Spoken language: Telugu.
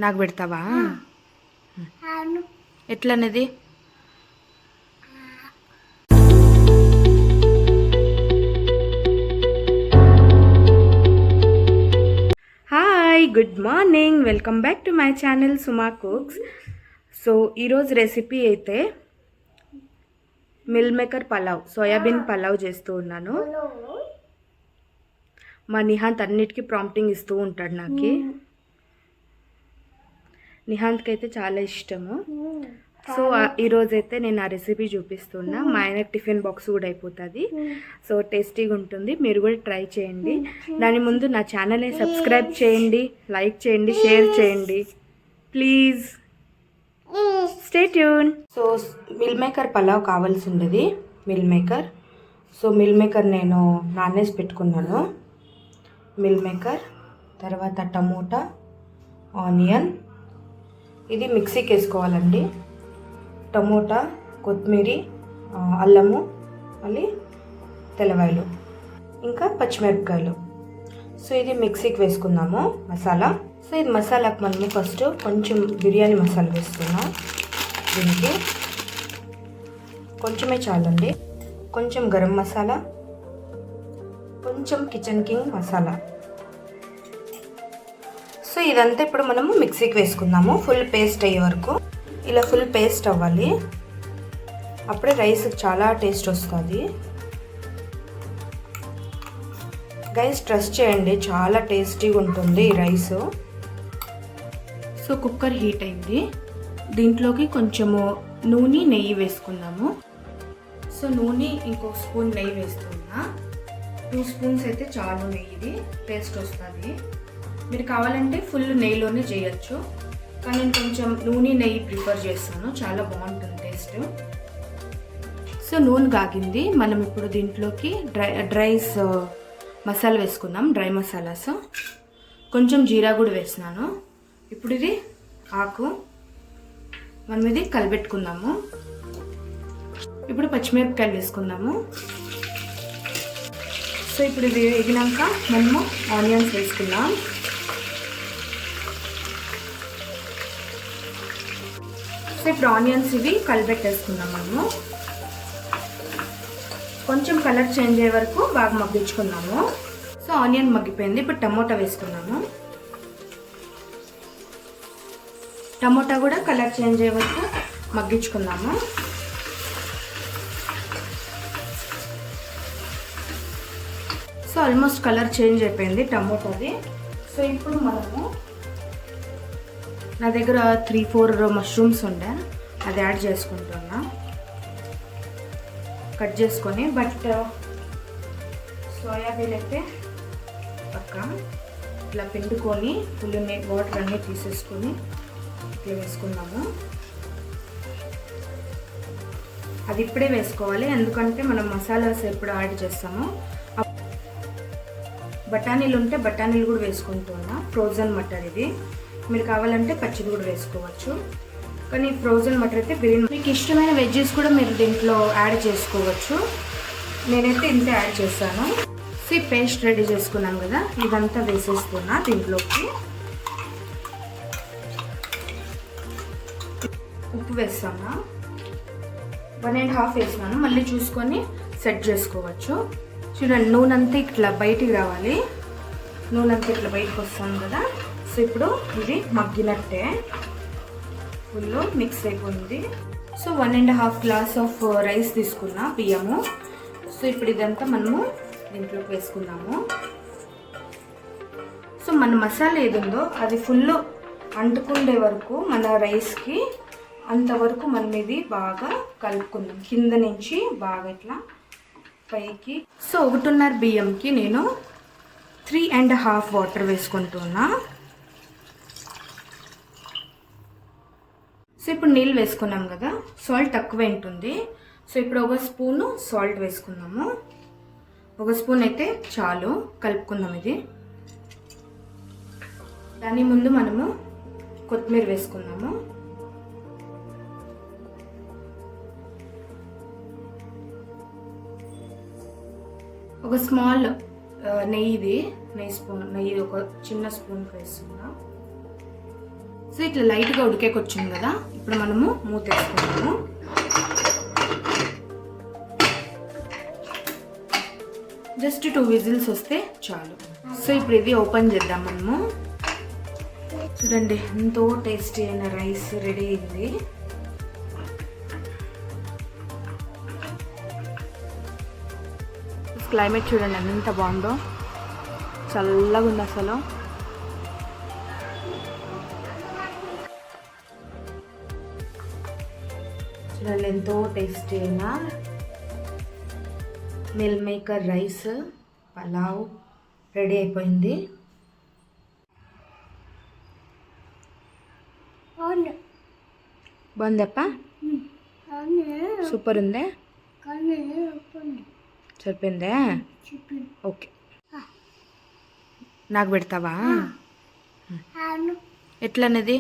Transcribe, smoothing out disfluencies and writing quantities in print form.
నాకు పెడతావా? ఎట్లనేది? Hi, good morning. Welcome back to my channel Suma cooks. So ఈరోజు రెసిపీ అయితే meal maker pulao, soybean pulao చేస్తూ ఉన్నాను. మా నిహాంత్ అన్నిటికీ ప్రాంప్టింగ్ ఇస్తూ ఉంటాడు. నాకు నిహాంత్కి అయితే చాలా ఇష్టము. సో ఈరోజైతే నేను ఆ రెసిపీ చూపిస్తున్నా. మా ఆయన టిఫిన్ బాక్స్ కూడా అయిపోతుంది. సో టేస్టీగా ఉంటుంది, మీరు కూడా ట్రై చేయండి. దాని ముందు నా ఛానల్ని సబ్స్క్రైబ్ చేయండి, లైక్ చేయండి, షేర్ చేయండి please. Stay tune. So mill maker pulao కావాల్సి ఉండేది meal maker. So meal maker నేను నానేసి పెట్టుకున్నాను. మిల్ మేకర్, తర్వాత టమోటా, ఆనియన్, ఇది మిక్సీకి వేసుకోవాలండి. టమోటా, కొత్తిమీర, అల్లము, మళ్ళీ తెల్లవాయలు, ఇంకా పచ్చిమిరపకాయలు. సో ఇది మిక్సీకి వేసుకుందాము మసాలా. సో ఇది మసాలాకు మనము ఫస్ట్ కొంచెం బిర్యానీ మసాలా వేస్తున్నాం. దీనికి కొంచెమే చాలండి. కొంచెం గరం మసాలా, కొంచెం కిచెన్ కింగ్ మసాలా. సో ఇదంతా ఇప్పుడు మనము మిక్సీకి వేసుకుందాము, ఫుల్ పేస్ట్ అయ్యే వరకు. ఇలా ఫుల్ పేస్ట్ అవ్వాలి, అప్పుడే రైస్ చాలా టేస్ట్ వస్తుంది. గైస్ ట్రస్ట్ చేయండి, చాలా టేస్టీగా ఉంటుంది ఈ రైస్. సో కుక్కర్ హీట్ అయింది, దీంట్లోకి కొంచెము నూనె, నెయ్యి వేసుకుందాము. సో నూనె ఇంకొక స్పూన్ నెయ్యి వేస్తున్నా. 2 స్పూన్స్ అయితే చాలు, నెయ్యిది టేస్ట్ వస్తుంది. మీరు కావాలంటే ఫుల్ నెయ్యిలోనే చేయొచ్చు, కానీ నేను కొంచెం నూనె నెయ్యి ప్రిఫర్ చేస్తాను, చాలా బాగుంటుంది టేస్ట్. సో నూనె కాగింది, మనం ఇప్పుడు దీంట్లోకి డ్రైస్ మసాలా వేసుకుందాం, డ్రై మసాలాస్. కొంచెం జీరా కూడా వేసినాను. ఇప్పుడు ఇది ఆకు, మనం ఇది కలిపెట్టుకుందాము. ఇప్పుడు పచ్చిమిరపకాయలు వేసుకుందాము. సో ఇప్పుడు ఇది వేగినాక మనము ఆనియన్స్ వేసుకుందాం. సో ఇప్పుడు ఆనియన్స్ ఇవి కలిపెట్టేసుకుందాం మనము. కొంచెం కలర్ చేంజ్ అయ్యే వరకు బాగా మగ్గించుకుందాము. సో ఆనియన్ మగ్గిపోయింది, ఇప్పుడు టమోటా వేసుకుందాము. టమోటా కూడా కలర్ చేంజ్ అయ్యే వరకు మగ్గించుకుందాము. సో ఆల్మోస్ట్ కలర్ చేంజ్ అయిపోయింది టమోటాది. సో ఇప్పుడు మనము, నా దగ్గర 3-4 మష్రూమ్స్ ఉండే, అది యాడ్ చేసుకుంటున్నా కట్ చేసుకొని. బట్ సోయాబీన్ అయితే పక్క ఇట్లా పిండుకొని ఫుల్ వాటర్ అన్నీ తీసేసుకొని ఇట్లా వేసుకున్నాము. అది ఇప్పుడే వేసుకోవాలి, ఎందుకంటే మనం మసాలాస్ ఎప్పుడు యాడ్ చేస్తామో. బఠానీలు ఉంటే బఠానీలు కూడా వేసుకుంటున్నా, ఫ్రోజన్ మటర్ ఇది. మీరు కావాలంటే పచ్చిది కూడా వేసుకోవచ్చు, కానీ ఫ్రోజన్ మటర్ అయితే బిర్యానీ. మీకు ఇష్టమైన వెజ్జెస్ కూడా మీరు దీంట్లో యాడ్ చేసుకోవచ్చు. నేనైతే ఇంత యాడ్ చేస్తాను. సో ఈ పేస్ట్ రెడీ చేసుకున్నాం కదా, ఇదంతా వేసేస్తున్నా దీంట్లోకి. ఉప్పు వేస్తాను, 1.5 వేసినాను, మళ్ళీ చూసుకొని సెట్ చేసుకోవచ్చు. చూడండి, నూనె అంతా ఇట్లా బయటికి రావాలి, నూనె అంతా ఇట్లా బయటకు వస్తుంది కదా. సో ఇప్పుడు ఇది మగ్గినట్టే, ఫుల్ మిక్స్ అయిపోయింది. సో 1.5 గ్లాస్ ఆఫ్ రైస్ తీసుకున్నా, బియ్యము. సో ఇప్పుడు ఇదంతా మనము దీంట్లోకి వేసుకున్నాము. సో మన మసాలా ఏది ఉందో అది ఫుల్ అంటుకుండే వరకు మన రైస్కి, అంతవరకు మనం ఇది బాగా కలుపుకుందాం, కింద నుంచి బాగా ఇట్లా పైకి. సో 1.5 బియ్యంకి నేను 3.5 వాటర్ వేసుకుంటున్నా. సో ఇప్పుడు నీళ్ళు వేసుకున్నాం కదా, సాల్ట్ తక్కువ ఉంటుంది. సో ఇప్పుడు 1 స్పూను సాల్ట్ వేసుకుందాము. 1 స్పూన్ అయితే చాలు, కలుపుకుందాం ఇది. దాని ముందు మనము కొత్తిమీర వేసుకుందాము. ఒక స్మాల్ నెయ్యి, నెయ్యి ఒక చిన్న స్పూన్ వేస్తున్నా. సో ఇట్లా లైట్గా ఉడికేకొచ్చింది కదా, ఇప్పుడు మనము మూత వేసుకుందాము. జస్ట్ 2 విజిల్స్ వస్తే చాలు. సో ఇప్పుడు ఇది ఓపెన్ చేద్దాం మనము. చూడండి ఎంతో టేస్టీ అయిన రైస్ రెడీ అయింది. క్లైమేట్ చూడండి ఎంత బాగుందో, చల్లగా ఉంది అసలు. చూడండి ఎంతో టేస్టీ అయిన meal maker rice pulao ready అయిపోయింది. బాగుందప్ప, సూపర్ ఉందే, సరిపోయిందే. ఓకే, నాకు పెడతావా? ఎట్లనేది?